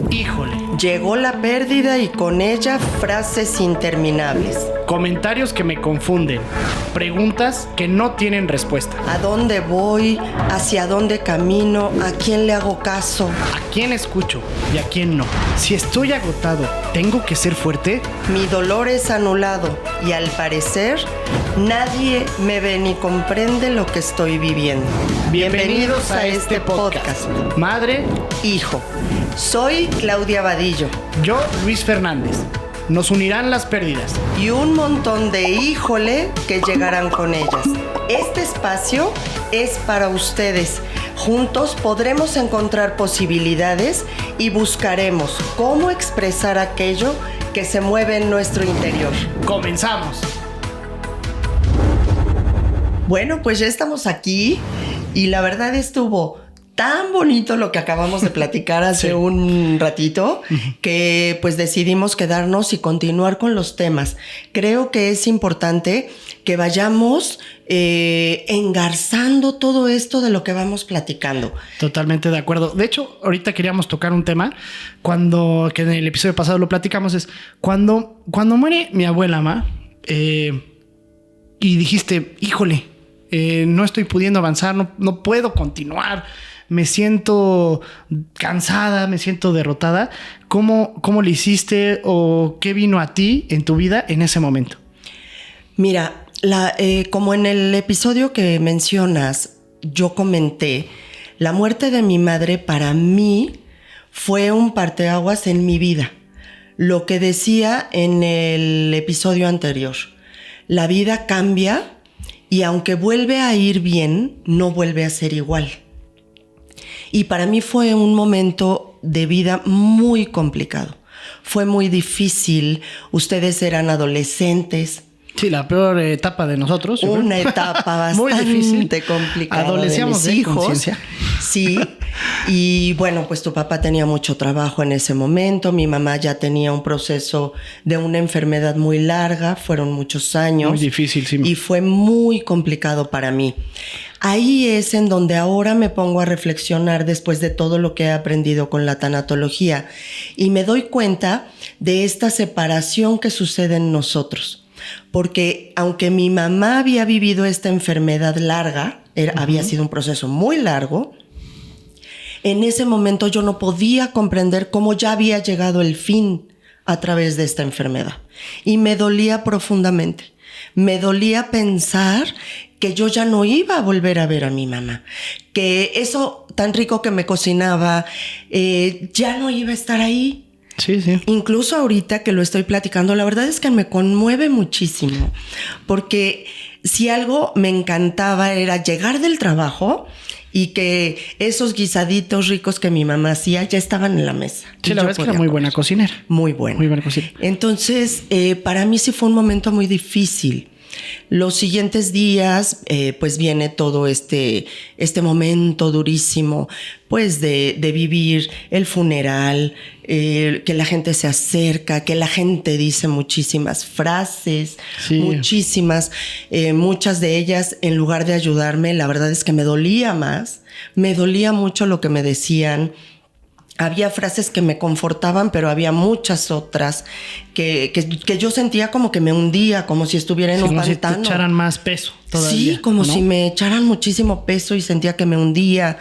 Híjole. Llegó la pérdida y con ella frases interminables. Comentarios que me confunden. Preguntas que no tienen respuesta. ¿A dónde voy? ¿Hacia dónde camino? ¿A quién le hago caso? ¿A quién escucho y a quién no? Si estoy agotado, ¿tengo que ser fuerte? Mi dolor es anulado y al parecer nadie me ve ni comprende lo que estoy viviendo. Bienvenidos a este podcast. Madre, hijo. Soy Claudia Vadillo. Yo, Luis Fernández. Nos unirán las pérdidas. Y un montón de híjole que llegarán con ellas. Este espacio es para ustedes. Juntos podremos encontrar posibilidades y buscaremos cómo expresar aquello que se mueve en nuestro interior. ¡Comenzamos! Bueno, pues ya estamos aquí y la verdad estuvo tan bonito lo que acabamos de platicar hace un ratito que pues decidimos quedarnos y continuar con los temas. Creo que es importante que vayamos engarzando todo esto de lo que vamos platicando. Totalmente de acuerdo. De hecho, ahorita queríamos tocar un tema que en el episodio pasado lo platicamos, es cuando muere mi abuela, Ma, y dijiste, híjole, no estoy pudiendo avanzar, no puedo continuar. Me siento cansada, me siento derrotada. ¿Cómo le hiciste o qué vino a ti en tu vida en ese momento? Mira, como en el episodio que mencionas, yo comenté, la muerte de mi madre para mí fue un parteaguas en mi vida. Lo que decía en el episodio anterior, la vida cambia y aunque vuelve a ir bien, no vuelve a ser igual. Y para mí fue un momento de vida muy complicado. Fue muy difícil. Ustedes eran adolescentes. Sí, la peor etapa de nosotros. Una etapa bastante complicada. Adolecíamos de hijos. Sí. Y bueno, pues tu papá tenía mucho trabajo en ese momento. Mi mamá ya tenía un proceso de una enfermedad muy larga. Fueron muchos años. Muy difícil, sí. Y fue muy complicado para mí. Ahí es en donde ahora me pongo a reflexionar después de todo lo que he aprendido con la tanatología y me doy cuenta de esta separación que sucede en nosotros. Porque aunque mi mamá había vivido esta enfermedad larga, había sido un proceso muy largo, en ese momento yo no podía comprender cómo ya había llegado el fin a través de esta enfermedad. Y me dolía profundamente. Me dolía pensar que yo ya no iba a volver a ver a mi mamá, que eso tan rico que me cocinaba, ya no iba a estar ahí. Sí, sí. Incluso ahorita que lo estoy platicando, la verdad es que me conmueve muchísimo, porque si algo me encantaba era llegar del trabajo y que esos guisaditos ricos que mi mamá hacía ya estaban en la mesa. Sí, la verdad es que era muy buena cocinera. Muy buena. Muy buena cocinera. Entonces, para mí sí fue un momento muy difícil. Los siguientes días, pues viene todo este momento durísimo, pues de vivir el funeral, que la gente se acerca, que la gente dice muchísimas frases, muchísimas, muchas de ellas, en lugar de ayudarme, la verdad es que me dolía más, me dolía mucho lo que me decían. Había frases que me confortaban, pero había muchas otras que yo sentía como que me hundía, como si estuviera en un pantano. Como si te echaran más peso todavía. Sí, como si me echaran muchísimo peso y sentía que me hundía.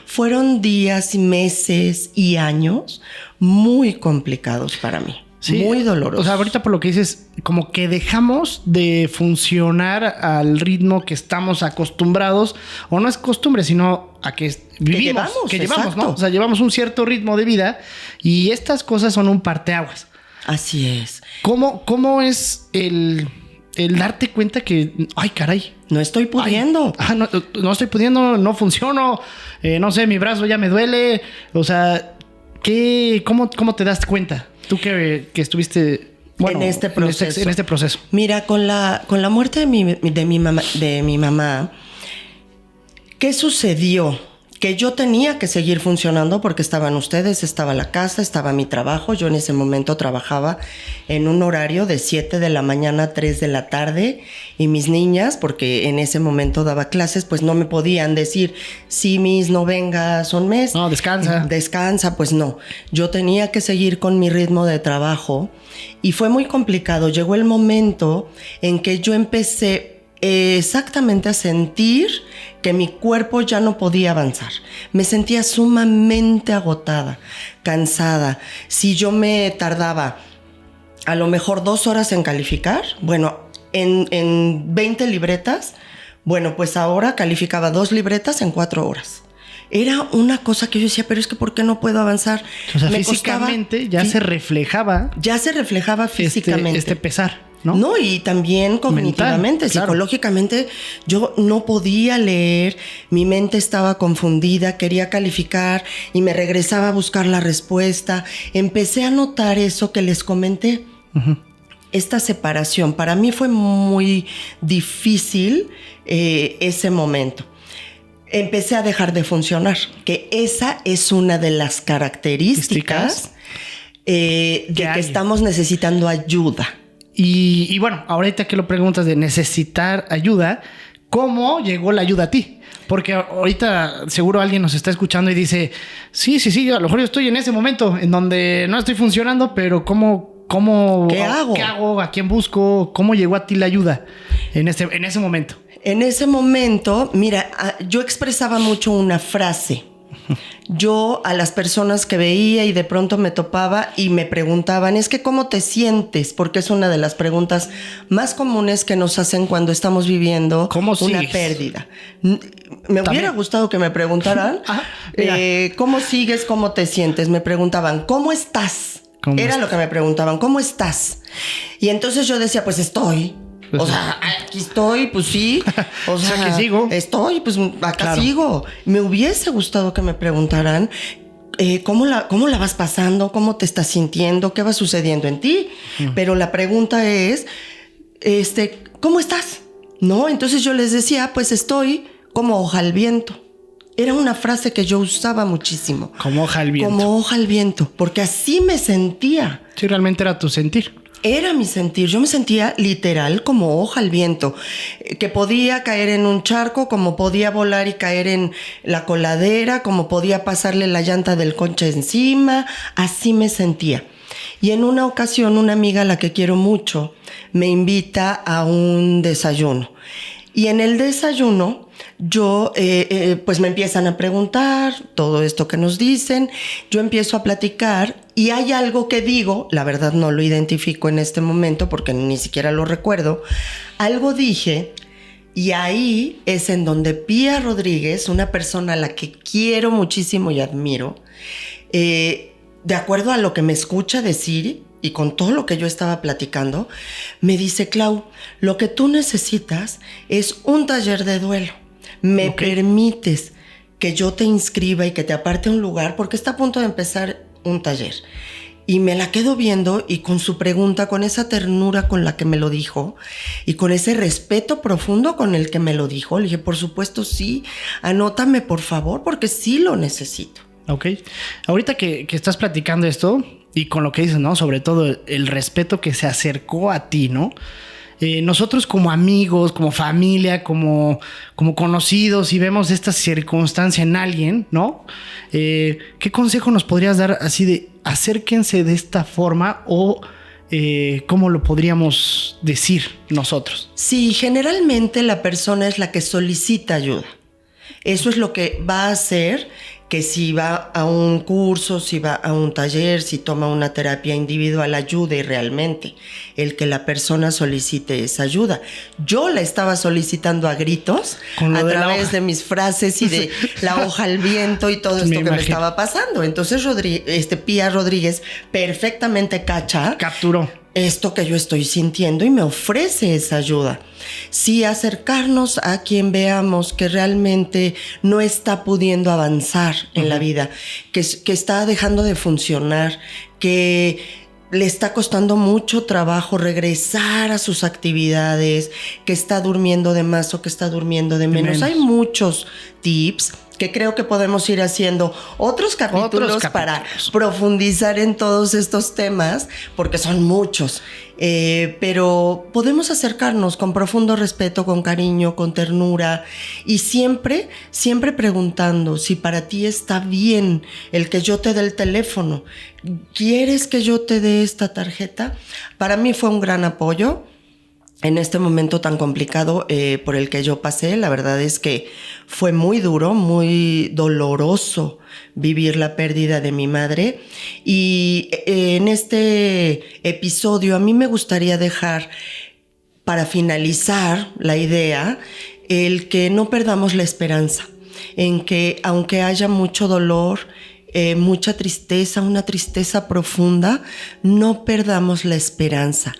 Fueron días, meses y años muy complicados para mí. Sí, muy dolorosos. O sea, ahorita por lo que dices, como que dejamos de funcionar al ritmo que estamos acostumbrados, o no es costumbre, sino a que vivimos, que llevamos, ¿no? O sea, llevamos un cierto ritmo de vida y estas cosas son un parteaguas. Así es. ¿Cómo es el darte cuenta que, ay, caray, no estoy pudiendo? No estoy pudiendo, no funciono, no sé, mi brazo ya me duele. O sea, ¿cómo te das cuenta? Tú que estuviste en este proceso. Mira, con la muerte de mi mamá, ¿qué sucedió? que yo tenía que seguir funcionando porque estaban ustedes, estaba la casa, estaba mi trabajo. Yo en ese momento trabajaba en un horario de 7 de la mañana a 3 de la tarde y mis niñas, porque en ese momento daba clases, pues no me podían decir, sí, Miss, no vengas un mes. No, descansa. Descansa, pues no. Yo tenía que seguir con mi ritmo de trabajo y fue muy complicado. Llegó el momento en que yo empecé exactamente a sentir que mi cuerpo ya no podía avanzar. Me sentía sumamente agotada, cansada. Si yo me tardaba a lo mejor 2 horas en calificar, bueno, en 20 libretas, bueno, pues ahora calificaba 2 libretas en 4 horas. Era una cosa que yo decía, pero es que ¿por qué no puedo avanzar? O sea, físicamente ya se reflejaba. Ya se reflejaba físicamente. Este pesar. ¿No? No, y también cognitivamente, mental, psicológicamente, claro. Yo no podía leer, mi mente estaba confundida, quería calificar y me regresaba a buscar la respuesta. Empecé a notar eso que les comenté. Esta separación, para mí fue muy difícil ese momento. Empecé a dejar de funcionar, que esa es una de las características de que estamos necesitando ayuda. Y bueno, ahorita que lo preguntas de necesitar ayuda, ¿cómo llegó la ayuda a ti? Porque ahorita seguro alguien nos está escuchando y dice, sí, a lo mejor yo estoy en ese momento en donde no estoy funcionando, pero ¿qué hago? ¿A quién busco? ¿Cómo llegó a ti la ayuda en ese momento? En ese momento, mira, yo expresaba mucho una frase. Yo a las personas que veía y de pronto me topaba y me preguntaban, es que ¿cómo te sientes? Porque es una de las preguntas más comunes que nos hacen cuando estamos viviendo una pérdida. Me hubiera gustado que me preguntaran, ¿cómo sigues? ¿Cómo te sientes? Me preguntaban, ¿cómo estás? Era lo que me preguntaban, ¿cómo estás? Y entonces yo decía, pues estoy. O sea, aquí estoy, pues sí. O sea, aquí sigo. Estoy, pues acá sigo. Me hubiese gustado que me preguntaran ¿cómo la vas pasando? ¿Cómo te estás sintiendo? ¿Qué va sucediendo en ti? Pero la pregunta es, ¿cómo estás? ¿No? Entonces yo les decía, pues estoy como hoja al viento. Era una frase que yo usaba muchísimo. Como hoja al viento. Como hoja al viento, porque así me sentía. Sí, realmente era tu sentir. Era mi sentir, yo me sentía literal como hoja al viento, que podía caer en un charco, como podía volar y caer en la coladera, como podía pasarle la llanta del coche encima, así me sentía. Y en una ocasión una amiga a la que quiero mucho me invita a un desayuno. Y en el desayuno yo, pues me empiezan a preguntar todo esto que nos dicen, yo empiezo a platicar y hay algo que digo, la verdad no lo identifico en este momento porque ni siquiera lo recuerdo, algo dije y ahí es en donde Pía Rodríguez, una persona a la que quiero muchísimo y admiro, de acuerdo a lo que me escucha decir y con todo lo que yo estaba platicando, me dice, Clau, lo que tú necesitas es un taller de duelo. ¿Me permites que yo te inscriba y que te aparte un lugar? Porque está a punto de empezar un taller. Y me la quedo viendo y con su pregunta, con esa ternura con la que me lo dijo y con ese respeto profundo con el que me lo dijo, le dije, por supuesto, sí, anótame por favor, porque sí lo necesito. Ok. Ahorita que estás platicando esto y con lo que dices, ¿no? Sobre todo el respeto que se acercó a ti, ¿no? Nosotros como amigos, como familia, como conocidos y vemos esta circunstancia en alguien, ¿no? ¿Qué consejo nos podrías dar así de acérquense de esta forma o cómo lo podríamos decir nosotros? Sí, generalmente la persona es la que solicita ayuda. Eso es lo que va a hacer que si va a un curso, si va a un taller, si toma una terapia individual, ayude realmente el que la persona solicite esa ayuda. Yo la estaba solicitando a gritos a través de mis frases y de la hoja al viento y todo esto que me estaba pasando. Entonces Pía Rodríguez perfectamente capturó esto que yo estoy sintiendo y me ofrece esa ayuda. Sí, acercarnos a quien veamos que realmente no está pudiendo avanzar en la vida, que está dejando de funcionar, que le está costando mucho trabajo regresar a sus actividades, que está durmiendo de más o que está durmiendo de menos. Hay muchos tips, que creo que podemos ir haciendo otros capítulos para profundizar en todos estos temas, porque son muchos. Pero podemos acercarnos con profundo respeto, con cariño, con ternura y siempre preguntando si para ti está bien el que yo te dé el teléfono. ¿Quieres que yo te dé esta tarjeta? Para mí fue un gran apoyo en este momento tan complicado por el que yo pasé. La verdad es que fue muy duro, muy doloroso vivir la pérdida de mi madre. Y en este episodio a mí me gustaría dejar, para finalizar la idea, el que no perdamos la esperanza, en que aunque haya mucho dolor, mucha tristeza, una tristeza profunda, no perdamos la esperanza.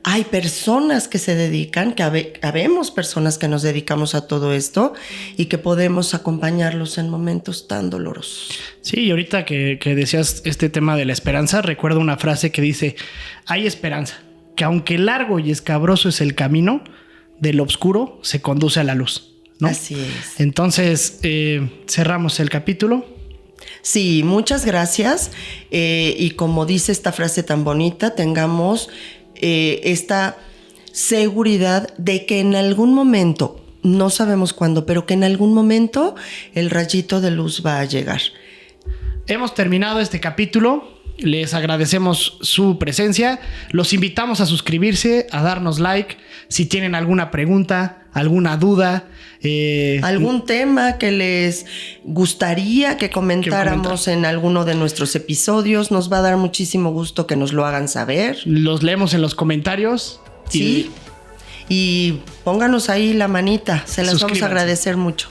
Hay personas que se dedican, habemos personas que nos dedicamos a todo esto y que podemos acompañarlos en momentos tan dolorosos. Sí, y ahorita que decías este tema de la esperanza, recuerdo una frase que dice: hay esperanza, que aunque largo y escabroso es el camino, del oscuro se conduce a la luz, ¿no? Así es. Entonces, cerramos el capítulo. Sí, muchas gracias. Y como dice esta frase tan bonita, tengamos esta seguridad de que en algún momento, no sabemos cuándo, pero que en algún momento el rayito de luz va a llegar. Hemos terminado este capítulo. Les agradecemos su presencia. Los invitamos a suscribirse, a darnos like. Si tienen alguna pregunta, alguna duda, algún tema que les gustaría que comentáramos en alguno de nuestros episodios, nos va a dar muchísimo gusto que nos lo hagan saber. Los leemos en los comentarios. Sí. Y pónganos ahí la manita. Se las vamos a agradecer mucho.